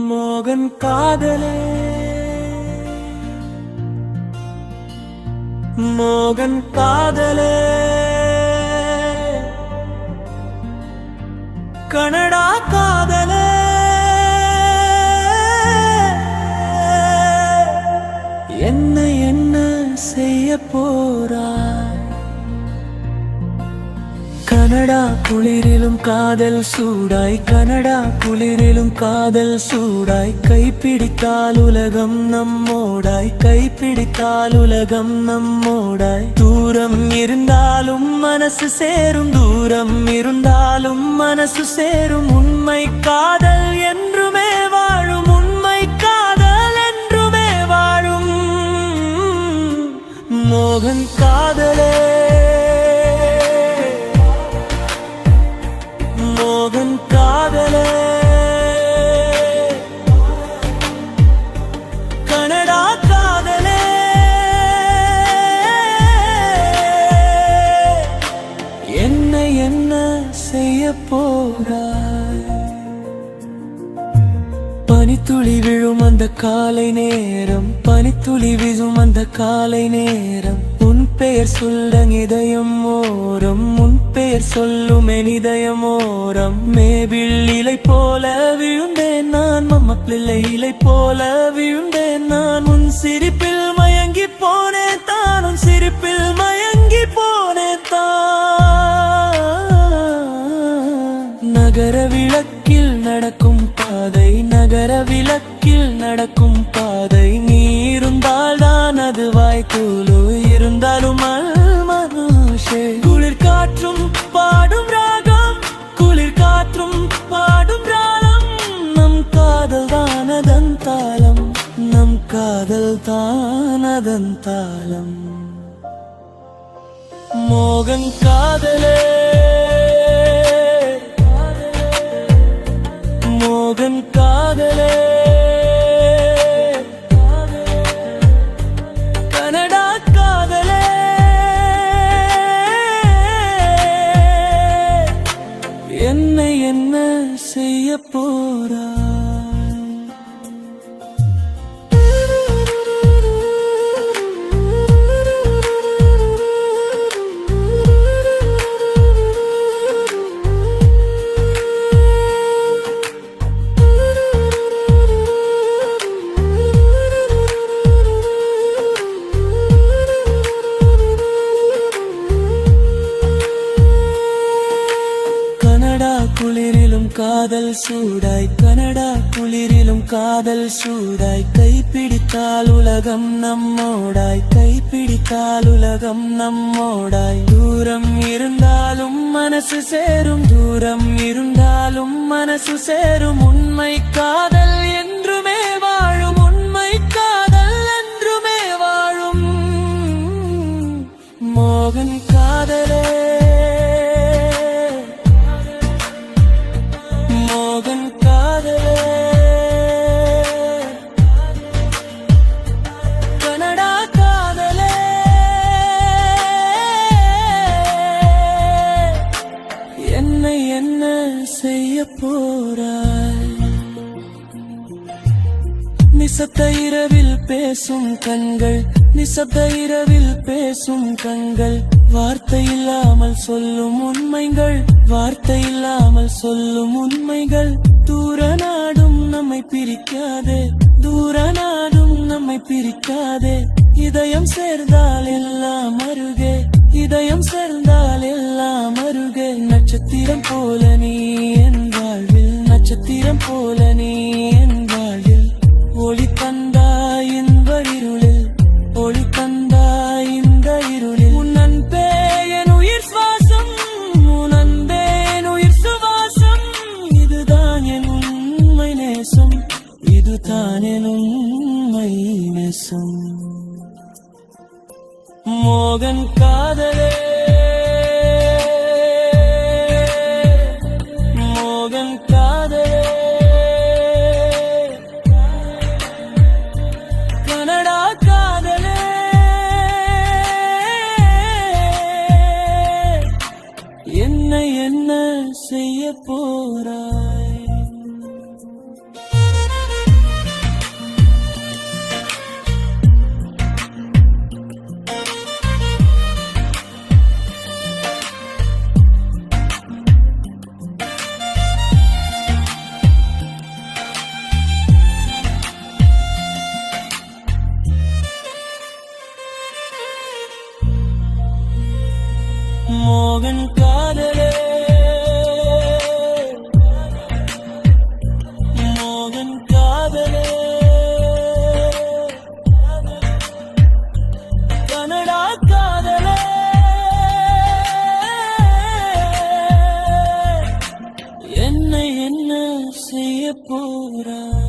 மோகன் காதலே மோகன் காதலே கனடா காதலே என்ன என்ன செய்ய போறாய் கனடா குளிரிலும் காதல் சூடாய் கனடா குளிரிலும் காதல் சூடாய் கைப்பிடித்தால் உலகம் நம்மோடாய் கைப்பிடித்தால் உலகம் நம்மோடாய் தூரம் இருந்தாலும் மனசு சேரும் தூரம் இருந்தாலும் மனசு சேரும் உண்மை காதல் என்றுமே வாழும் உண்மை காதல் என்றுமே வாழும் மோகன் காதலே மோகன் காதலே கனடா காதலே என்ன என்ன செய்ய போறாய் பனித்துளி விழும் அந்த காலை நேரம் பனித்துளி விழும் அந்த காலை நேரம் உன் பெயர் சொல்லுங்க இதயம் ஓரம் உன் பெயர் சொல்லும் என் இதயம் ஓரம் மேபிள் இலை போல விழுந்தேன் நான் மம்ம பிள்ளை இலை போல விழுந்தேன் நான் உன் சிரிப்பில் மயங்கி போனேன் தான் உன் சிரிப்பில் மயங்கி போனேன் தான் நகர விளக்கில் நடக்கும் பாதை நகர விளக்கில் நடக்கும் பாதை நீ இருந்தால் தான் அது வாய்க்கூலு இருந்தாலும் மனுஷே குளிர் காற்றும் பாடும் ராகம் குளிர் காற்றும் பாடும் ராகம் நம் காதல் தானதன் தாளம் நம் காதல் தானதன் தாளம் மோகன் காதலே மோகன் காதலே கனடா காதலே என்ன என்ன செய்ய போறாய் குளிரிலும் காதல் சூடாய் கனடா குளிரிலும் காதல் சூடாய் கைப்பிடித்தால் உலகம் நம்மோடாய் கைப்பிடித்தால் உலகம் நம்மோடாய் தூரம் இருந்தாலும் மனசு சேரும் தூரம் இருந்தாலும் மனசு சேரும் உண்மை காதல் என்றுமே வாழும் உண்மை காதல் என்றுமே வாழும் மோகன் காதலே மோகன் காதலே கனடா காதலே என்ன என்ன செய்ய போறாய் நிசப்த இரவில் பேசும் கண்கள் நிசப்த இரவில் பேசும் கண்கள் வார்த்தை இல்லாமல் சொல்லும் உண்மைகள் வார்த்தை இல்லாமல் சொல்லும் உண்மைகள் தூர நாடும் நம்மை பிரிக்காதே தூர நாடும் நம்மை பிரிக்காதே இதயம் சேர்ந்தால் எல்லாம் அருகே இதயம் சேர்ந்தால் எல்லாம் அருகே நட்சத்திரம் போல நீ என் வாழ்வில் நட்சத்திரம் போல நீ என் வாழ்வில் ஒளி தந்தாய் இந்த இருளில் ஒளி தந்தாய் இந்த இருளில் உன் அன்பே என் உயிர் சுவாசம் உன் அன்பே என் உயிர் சுவாசம் இதுதான் என் உண்மை நேசம் இதுதான் என் உண்மை நேசம் மோகன் காதலே மோகன் காதலே கனடா காதலே என்ன என்ன செய்ய போறாய் போறாய்